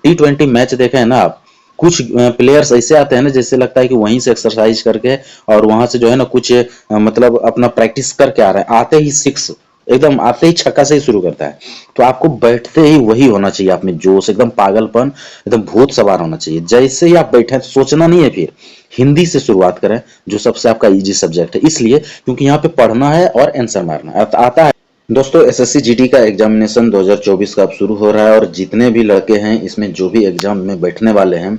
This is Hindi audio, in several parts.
T20 मैच देखे हैं ना आप, कुछ प्लेयर्स ऐसे आते हैं ना जैसे लगता है कि वहीं से एक्सरसाइज करके और वहां से जो है ना कुछ मतलब अपना प्रैक्टिस करके आ रहे हैं, आते ही सिक्स, एकदम आते ही छक्का से ही शुरू करता है। तो आपको बैठते ही वही होना चाहिए, आप में जोश, एकदम पागलपन, एकदम भूत सवार होना चाहिए। जैसे ही आप बैठे तो सोचना नहीं है, फिर हिंदी से शुरुआत करें जो सबसे आपका इजी सब्जेक्ट है, इसलिए क्योंकि यहाँ पे पढ़ना है और आंसर मारना है। आता है दोस्तों, एसएससी जीडी का एग्जामिनेशन 2024 का अब शुरू हो रहा है और जितने भी लड़के हैं इसमें जो भी एग्जाम में बैठने वाले हैं,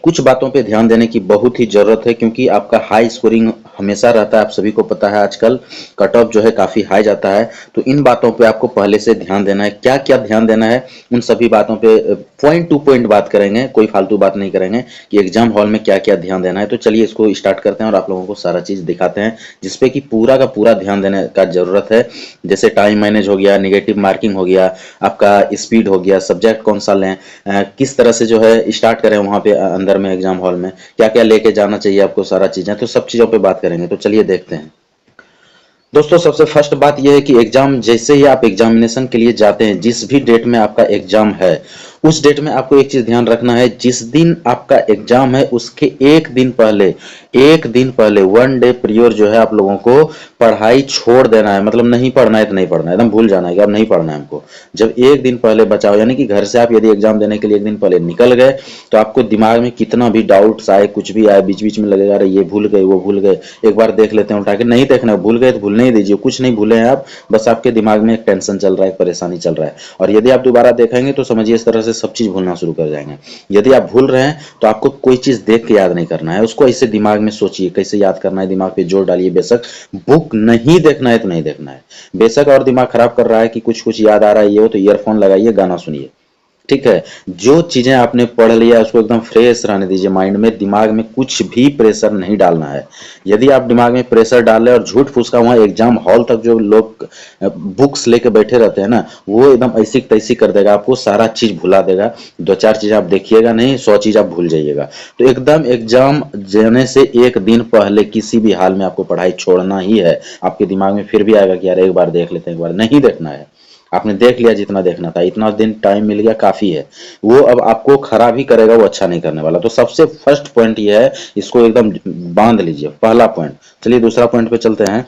कुछ बातों पे ध्यान देने की बहुत ही जरूरत है, क्योंकि आपका हाई स्कोरिंग हमेशा रहता है। आप सभी को पता है आजकल कट ऑफ जो है काफी हाई जाता है। तो इन बातों पे आपको पहले से ध्यान देना है। क्या क्या ध्यान देना है, उन सभी बातों पे पॉइंट टू पॉइंट बात करेंगे, कोई फालतू बात नहीं करेंगे कि एग्जाम हॉल में क्या क्या ध्यान देना है। तो चलिए इसको स्टार्ट करते हैं और आप लोगों को सारा चीज दिखाते हैं जिसपे कि पूरा का पूरा ध्यान देने का जरूरत है। जैसे टाइम मैनेज हो गया, निगेटिव मार्किंग हो गया, आपका स्पीड हो गया, सब्जेक्ट कौन सा लें, किस तरह से जो है स्टार्ट करें वहां पे अंदर में एग्जाम हॉल में, क्या क्या लेके जाना चाहिए आपको, सारा चीजें, तो सब चीजों पे बात करेंगे। तो चलिए देखते हैं। दोस्तों, सबसे फर्स्ट बात यह है कि एग्जाम जैसे ही आप एग्जामिनेशन के लिए जाते हैं, जिस भी डेट में आपका एग्जाम है, उस डेट में आपको एक चीज ध्यान रखना है, जिस दिन आपका एग्जाम है उसके एक दिन पहले 1 डे प्रियर जो है आप लोगों को पढ़ाई छोड़ देना है। मतलब नहीं पढ़ना है तो नहीं पढ़ना है, एकदम भूल जाना है कि अब नहीं पढ़ना है हमको। जब एक दिन पहले बचाओ, यानी कि घर से आप यदि एग्जाम देने के लिए एक दिन पहले निकल गए, तो आपको दिमाग में कितना भी डाउट्स आए, कुछ भी आए, बीच बीच में लगेगा अरे ये भूल गए, वो भूल गए, एक बार देख लेते हैं उठा के। नहीं देखना, भूल गए तो भूलने ही दीजिए, कुछ नहीं भूले हैं आप, बस आपके दिमाग में एक टेंशन चल रहा है, एक परेशानी चल रहा है। और यदि आप दोबारा देखेंगे तो समझिए इस तरह से सब चीज भूलना शुरू कर जाएंगे। यदि आप भूल रहे हैं तो आपको कोई चीज देख के याद नहीं करना है, उसको ऐसे दिमाग में सोचिए कैसे याद करना है, दिमाग पे जोर डालिए। बेशक बुक नहीं देखना है तो नहीं देखना है, बेशक और दिमाग खराब कर रहा है कि कुछ कुछ याद आ रहा है ये हो, तो ईयरफोन लगाइए, गाना सुनिए, ठीक है। जो चीजें आपने पढ़ लिया उसको एकदम फ्रेश रहने दीजिए माइंड में, दिमाग में कुछ भी प्रेशर नहीं डालना है। यदि आप दिमाग में प्रेशर डाल रहे और झूठ फूस का वहां एग्जाम हॉल तक जो लोग बुक्स लेके बैठे रहते हैं ना, वो एकदम ऐसी तैसी कर देगा, आपको सारा चीज भुला देगा। 2-4 चीज आप देखिएगा नहीं, 100 चीज आप भूल जाइएगा। तो एकदम एग्जाम जाने से एक दिन पहले किसी भी हाल में आपको पढ़ाई छोड़ना ही है। आपके दिमाग में फिर भी आएगा कि यार एक बार देख लेते हैं, एक बार नहीं देखना है। आपने देख लिया जितना देखना था, इतना दिन टाइम मिल गया, काफी है। वो अब आपको खराब ही करेगा, वो अच्छा नहीं करने वाला। तो सबसे फर्स्ट पॉइंट ये है, इसको एकदम बांध लीजिए, पहला पॉइंट। चलिए दूसरा पॉइंट पे चलते हैं।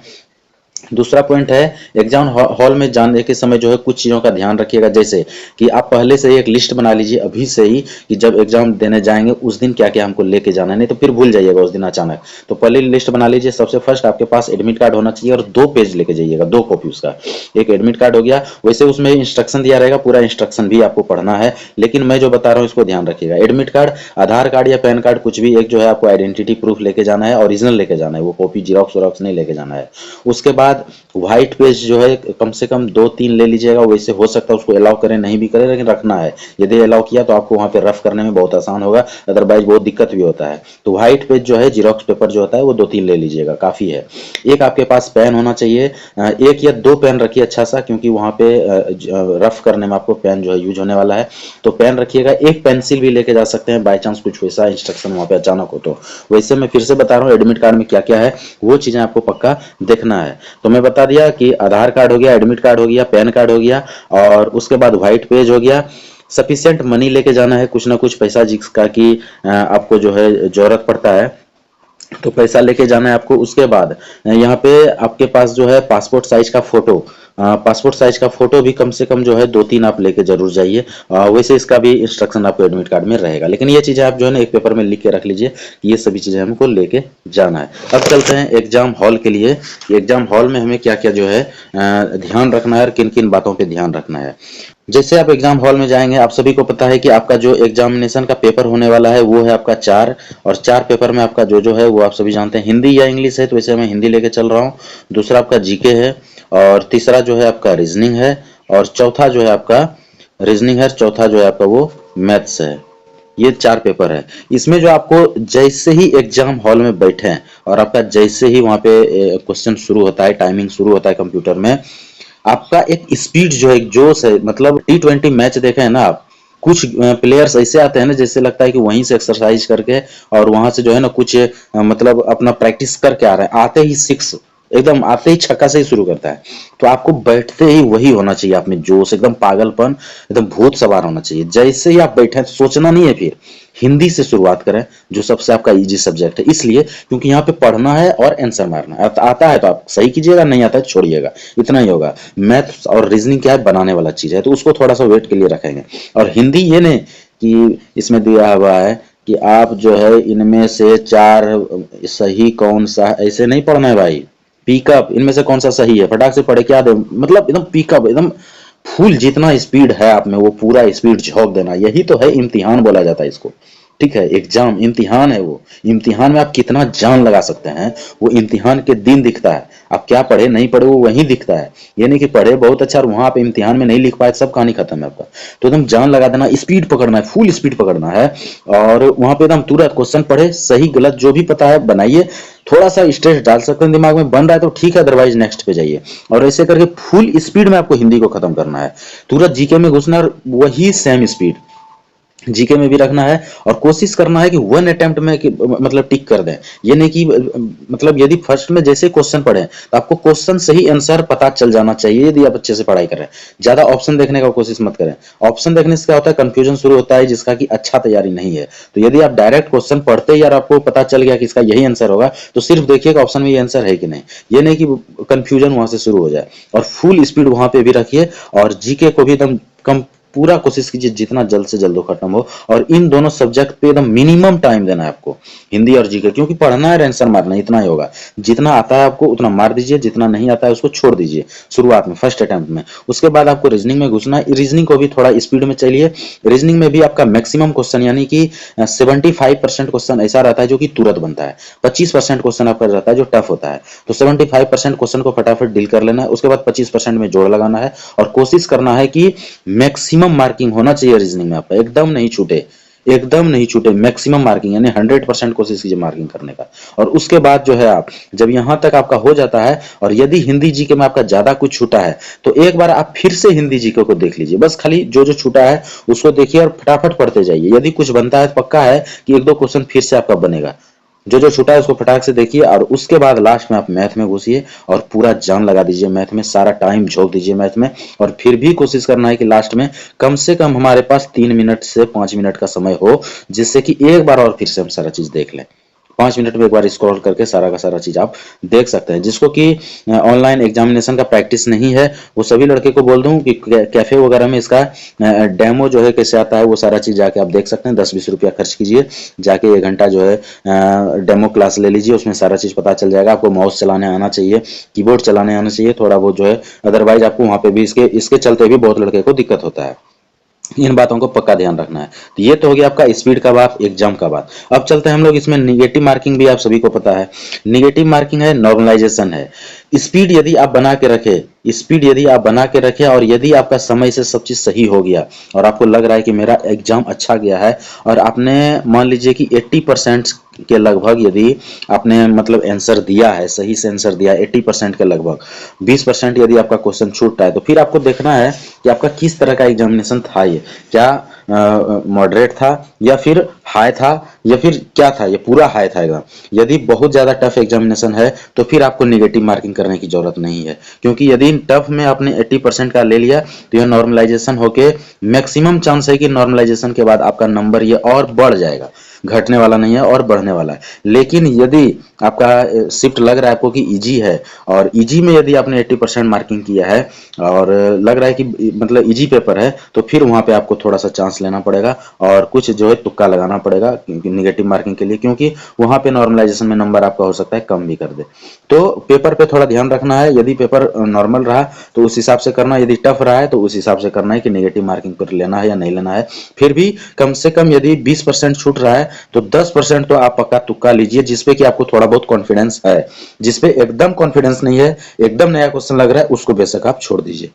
दूसरा पॉइंट है, एग्जाम हॉल में जाने के समय जो है कुछ चीजों का ध्यान रखिएगा। जैसे कि आप पहले से ही एक लिस्ट बना लीजिए अभी से ही कि जब एग्जाम देने जाएंगे उस दिन क्या क्या हमको लेके जाना है, नहीं तो फिर भूल जाइएगा उस दिन अचानक। तो पहले लिस्ट बना लीजिए। सबसे फर्स्ट आपके पास एडमिट कार्ड होना चाहिए और 2 पेज लेके जाइएगा, 2 कॉपी उसका। एक एडमिट कार्ड हो गया, वैसे उसमें इंस्ट्रक्शन दिया रहेगा, पूरा इंस्ट्रक्शन भी आपको पढ़ना है, लेकिन मैं जो बता रहा हूँ इसको ध्यान रखिएगा। एडमिट कार्ड, आधार कार्ड या पैन कार्ड, कुछ भी एक जो है आपको आइडेंटिटी प्रूफ लेके जाना है, ओरिजिनल लेके जाना है, वो कॉपी जीरोक्स वोरोक्स नहीं लेके जाना है। उसके बाद व्हाइट पेज जो है कम से कम 2-3 ले लीजिएगा। वैसे हो सकता है उसको अलाउ करें, नहीं भी करें, लेकिन रखना है। यदि अलाउ किया तो आपको वहां पे रफ करने में बहुत आसान होगा, अदरवाइज बहुत दिक्कत भी होता है। तो व्हाइट पेज जो है, जीरोक्स पेपर जो होता है, वो 2-3 ले लीजिएगा, काफी है। एक आपके पास पेन होना चाहिए, 1 या 2 पेन रखिए अच्छा सा, क्योंकि वहां पे रफ करने में आपको पेन जो है यूज होने वाला है। तो पेन रखिएगा। एक पेंसिल भी लेके जा सकते हैं, बाई चांस कुछ वैसा इंस्ट्रक्शन वहां पे अचानक हो तो। वैसे मैं फिर से बता रहा हूँ, एडमिट कार्ड में क्या क्या है वो चीजें आपको पक्का देखना है। तो मैं बता दिया कि आधार कार्ड हो गया, एडमिट कार्ड हो गया, पैन कार्ड हो गया, और उसके बाद व्हाइट पेज हो गया। सफिशिएंट मनी लेके जाना है, कुछ ना कुछ पैसा जिसका कि आपको जो है जरूरत पड़ता है, तो पैसा लेके जाना है आपको। उसके बाद यहाँ पे आपके पास जो है पासपोर्ट साइज का फोटो, पासपोर्ट साइज का फोटो भी कम से कम जो है 2-3 आप लेके जरूर जाइए। वैसे इसका भी इंस्ट्रक्शन आपको एडमिट कार्ड में रहेगा, लेकिन ये चीजें आप जो है ना एक पेपर में लिख के रख लीजिए कि ये सभी चीजें हमको लेके जाना है। अब चलते हैं एग्जाम हॉल के लिए। एग्जाम हॉल में हमें क्या क्या जो है ध्यान रखना है और किन किन बातों पे ध्यान रखना है। जैसे आप एग्जाम हॉल में जाएंगे, आप सभी को पता है कि आपका जो एग्जामिनेशन का पेपर होने वाला है वो है आपका 4, और 4 पेपर में आपका जो है वो आप सभी जानते हैं, हिंदी या इंग्लिश है, तो वैसे मैं हिंदी लेके चल रहा हूँ। दूसरा आपका जीके है, और तीसरा जो है आपका रीजनिंग है, और चौथा जो है आपका रीजनिंग है, चौथा जो है आपका वो मैथ्स है। ये 4 पेपर है। इसमें जो आपको जैसे ही एग्जाम हॉल में बैठे हैं और आपका जैसे ही वहां पे क्वेश्चन शुरू होता है, टाइमिंग शुरू होता है कंप्यूटर में, आपका एक स्पीड जो है, एक जोश है। मतलब T20 मैच देखे हैं ना आप, कुछ प्लेयर्स ऐसे आते हैं ना जैसे लगता है कि वहीं से एक्सरसाइज करके और वहां से जो है ना कुछ मतलब अपना प्रैक्टिस करके आ रहे हैं, आते ही सिक्स, एकदम आते ही छक्का से ही शुरू करता है। तो आपको बैठते ही वही होना चाहिए, आप में जोश, एकदम पागलपन, एकदम भूत सवार होना चाहिए। जैसे ही आप बैठे तो सोचना नहीं है, फिर हिंदी से शुरुआत करें जो सबसे आपका इजी सब्जेक्ट है। इसलिए क्योंकि यहाँ पे पढ़ना है और आंसर मारना है। आता है तो आप सही कीजिएगा, नहीं आता है तो छोड़िएगा, इतना ही होगा। मैथ और रीजनिंग क्या है, बनाने वाला चीज है, तो उसको थोड़ा सा वेट के लिए रखेंगे। और हिंदी ये नहीं कि इसमें दिया हुआ है कि आप जो है इनमें से चार सही कौन सा, ऐसे नहीं पढ़ना है भाई। पिकअप, इनमें से कौन सा सही है, फटाक से पढ़े क्या दे, मतलब एकदम पिकअप, एकदम फुल जितना स्पीड है आप में वो पूरा स्पीड झोंक देना। यही तो है इम्तिहान बोला जाता है इसको। ठीक है, एग्जाम इम्तिहान है वो। इम्तिहान में आप कितना जान लगा सकते हैं वो इम्तिहान के दिन दिखता है। आप क्या पढ़े नहीं पढ़े वो वहीं दिखता है। ये नहीं कि पढ़े बहुत अच्छा और वहां आप इम्तिहान में नहीं लिख पाए, सब कहानी खत्म है आपका। तो एकदम जान लगा देना, स्पीड पकड़ना है, फुल स्पीड पकड़ना है। और वहां पे एकदम तुरंत क्वेश्चन पढ़े, सही गलत जो भी पता है बनाइए। थोड़ा सा स्ट्रेस डाल सकते हैं दिमाग में, बन रहा है तो ठीक है, अदरवाइज नेक्स्ट पे जाइए। और ऐसे करके फुल स्पीड में आपको हिंदी को खत्म करना है। तुरंत जीके में घुसना और वही सेम स्पीड जीके में भी रखना है। और कोशिश करना है कि वन अटेम्प्ट में मतलब टिक कर दें। ये नहीं कि मतलब यदि फर्स्ट में जैसे क्वेश्चन पढ़े तो आपको क्वेश्चन सही आंसर पता चल जाना चाहिए यदि आप अच्छे से पढ़ाई कर रहे हैं। ज्यादा ऑप्शन देखने का कोशिश मत करें। ऑप्शन देखने से क्या होता है, कंफ्यूजन शुरू होता है जिसका कि अच्छा तैयारी नहीं है। तो यदि आप डायरेक्ट क्वेश्चन पढ़ते ही यार आपको पता चल गया कि इसका यही आंसर होगा, तो सिर्फ देखिएगा ऑप्शन में ये आंसर है कि नहीं। ये नहीं कि कंफ्यूजन वहां से शुरू हो जाए। और फुल स्पीड वहां पे भी रखिए। और जीके को भी एकदम कम पूरा कोशिश कीजिए जितना जल्द से जल्द वो खत्म हो। और इन दोनों सब्जेक्ट पे एकदम मिनिमम टाइम देना है आपको, हिंदी और जीके, क्योंकि पढ़ना है आंसर मारना, इतना ही होगा। जितना आता है आपको उतना मार दीजिए, जितना नहीं आता है उसको छोड़ दीजिए शुरुआत में, फर्स्ट अटेम्प्ट में। उसके बाद आपको रीजनिंग में घुसना है। रीजनिंग को भी थोड़ा स्पीड में चलिए। रीजनिंग में भी आपका मैक्सिमम क्वेश्चन यानी कि 75% क्वेश्चन ऐसा रहता है जो कि तुरंत बनता है। 25% क्वेश्चन आपका रहता है जो टफ होता है। तो 75% क्वेश्चन को फटाफट डील कर लेना है। उसके बाद 25% में जोड़ लगाना है। और कोशिश करना है कि मैक्सिमम मार्किंग होना चाहिए रीजनिंग में आपका, एकदम नहीं छूटे, एकदम नहीं छूटे। मैक्सिमम मार्किंग यानी 100% कोशिश कीजिए मार्किंग करने का। और उसके बाद जो है आप जब यहां तक आपका हो जाता है, और यदि हिंदी जीके में आपका ज्यादा कुछ छूटा है तो एक बार आप फिर से हिंदी जीके को देख लीजिए। बस खाली जो जो छूटा है उसको देखिए और फटाफट पढ़ते जाइए। यदि कुछ बनता है तो पक्का है कि एक दो क्वेश्चन फिर से आपका बनेगा। जो जो छूटा है उसको फटाक से देखिए। और उसके बाद लास्ट में आप मैथ में घुसिए और पूरा जान लगा दीजिए मैथ में, सारा टाइम झोंक दीजिए मैथ में। और फिर भी कोशिश करना है कि लास्ट में कम से कम हमारे पास 3 मिनट से 5 मिनट का समय हो, जिससे कि एक बार और फिर से हम सारा चीज देख लें। 5 मिनट में एक बार स्क्रॉल करके सारा का सारा चीज आप देख सकते हैं। जिसको कि ऑनलाइन एग्जामिनेशन का प्रैक्टिस नहीं है वो सभी लड़के को बोल दूं कि कैफे वगैरह में इसका डेमो जो है कैसे आता है वो सारा चीज जाके आप देख सकते हैं। 10-20 रुपया खर्च कीजिए, जाके 1 घंटा जो है डेमो क्लास ले लीजिए, उसमें सारा चीज पता चल जाएगा। आपको माउस चलाने आना चाहिए, कीबोर्ड चलाने आना चाहिए थोड़ा बहुत जो है, अदरवाइज आपको वहां पे भी इसके इसके चलते भी बहुत लड़के को दिक्कत होता है। इन बातों को पक्का ध्यान रखना है। तो ये तो हो गया आपका स्पीड का बात, एग्जाम का बात। अब चलते हैं हम लोग इसमें निगेटिव मार्किंग भी आप सभी को पता है। निगेटिव मार्किंग है, नॉर्मलाइजेशन है। स्पीड यदि आप बना के रखे, स्पीड यदि आप बना के रखे और यदि आपका समय से सब चीज सही हो गया और आपको लग रहा है कि मेरा एग्जाम अच्छा गया है, और आपने मान लीजिए कि 80% के लगभग यदि आपने मतलब आंसर दिया है, सही से आंसर दिया 80% के लगभग, 20% यदि आपका क्वेश्चन छूटता है, तो फिर आपको देखना है कि आपका किस तरह का एग्जामिनेशन था। ये क्या मॉडरेट था या फिर हाई था या फिर क्या था, ये पूरा हाई था एकदम। यदि बहुत ज्यादा टफ एग्जामिनेशन है तो फिर आपको निगेटिव मार्किंग करने की जरूरत नहीं है, क्योंकि यदि टफ में आपने 80% का ले लिया तो यह नॉर्मलाइजेशन होके मैक्सिमम चांस है कि नॉर्मलाइजेशन के बाद आपका नंबर ये और बढ़ जाएगा, घटने वाला नहीं है और बढ़ने वाला है। लेकिन यदि आपका शिफ्ट लग रहा है आपको कि इजी है, और इजी में यदि आपने 80% मार्किंग किया है और लग रहा है कि मतलब इजी पेपर है, तो फिर वहां पे आपको थोड़ा सा चांस लेना पड़ेगा और कुछ जो है तुक्का लगाना पड़ेगा निगेटिव मार्किंग के लिए, क्योंकि वहां पे नॉर्मलाइजेशन में नंबर आपका हो सकता है कम भी कर दे। तो पेपर पे थोड़ा ध्यान रखना है। यदि पेपर नॉर्मल रहा तो उस हिसाब से करना, यदि टफ रहा है तो उस हिसाब से करना है कि निगेटिव मार्किंग पर लेना है या नहीं लेना है। फिर भी कम से कम यदि 20% छूट रहा है तो 10% तो आप पक्का तुक्का लीजिए, जिसपे कि आपको थोड़ा बहुत कॉन्फिडेंस है। जिसपे एकदम कॉन्फिडेंस नहीं है, एकदम नया क्वेश्चन लग रहा है, उसको बेशक आप छोड़ दीजिए।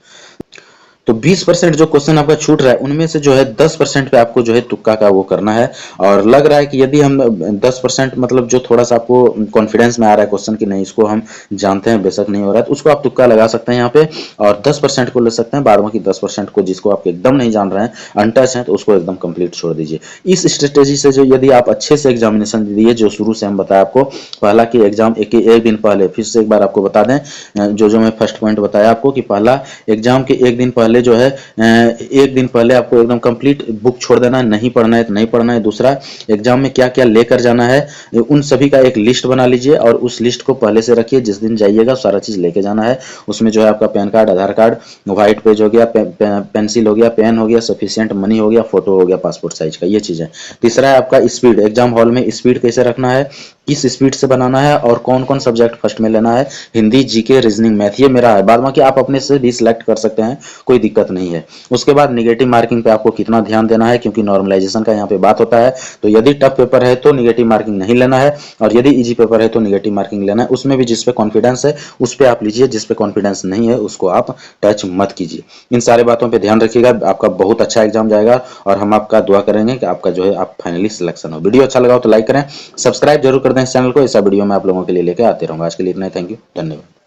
तो 20% जो क्वेश्चन आपका छूट रहा है उनमें से जो है 10% पे आपको जो है तुक्का का वो करना है। और लग रहा है कि यदि हम 10% मतलब जो थोड़ा सा आपको कॉन्फिडेंस में आ रहा है क्वेश्चन की नहीं इसको हम जानते हैं बेशक नहीं हो रहा है, तो उसको आप तुक्का लगा सकते हैं यहाँ पे और 10% को ले सकते हैं, बाद बाकी 10% को जिसको आप एकदम नहीं जान रहे हैं, अनटच हैं, तो उसको एकदम कंप्लीट छोड़ दीजिए। इस स्ट्रेटेजी से जो यदि आप अच्छे से एग्जामिनेशन दिए, जो शुरू से हम बताया आपको, पहला कि एग्जाम एक दिन पहले, फिर से एक बार आपको बता दें, जो मैं फर्स्ट पॉइंट बताया आपको कि पहला एग्जाम के एक दिन पहले जो है एक दिन पहले आपको एकदम कंप्लीट बुक छोड़ देना है, नहीं पढ़ना है तो नहीं पढ़ना है। दूसरा, एग्जाम में क्या क्या लेकर जाना है उन सभी का एक लिस्ट बना लीजिए और उस लिस्ट को पहले से रखिए, जिस दिन जाइएगा सारा चीज लेके जाना है। उसमें जो है आपका पैन कार्ड, आधार कार्ड, व्हाइट पेज हो गया, पेंसिल हो गया, पेन हो गया, सफिशिएंट मनी हो गया, फोटो हो गया पासपोर्ट साइज का, ये चीजें। तीसरा है आपका स्पीड, एग्जाम हॉल में स्पीड कैसे रखना है, किस स्पीड से बनाना है और कौन कौन सब्जेक्ट फर्स्ट में लेना है, हिंदी, जीके, रीजनिंग, मैथ, ये मेरा है। बाद बाकी आप अपने से भी सिलेक्ट कर सकते हैं, कोई दिक्कत नहीं है। उसके बाद निगेटिव मार्किंग पे आपको कितना ध्यान देना है, क्योंकि नॉर्मलाइजेशन का यहाँ पे बात होता है। तो यदि टफ पेपर है तो निगेटिव मार्किंग नहीं लेना है, और यदि इजी पेपर है तो निगेटिव मार्किंग लेना है। उसमें भी जिस पे कॉन्फिडेंस है उस पे आप लीजिए, जिस पे कॉन्फिडेंस नहीं है उसको आप टच मत कीजिए। इन सारे बातों पे ध्यान रखिएगा, आपका बहुत अच्छा एग्जाम जाएगा और हम आपका दुआ करेंगे कि आपका जो है आप फाइनली सिलेक्शन हो। वीडियो अच्छा लगा हो तो लाइक करें, सब्सक्राइब जरूर कर दें इस चैनल को, ऐसा वीडियो मैं आप लोगों के लिए लेकर आते रहूंगा। आज के लिए इतना ही, थैंक यू, धन्यवाद।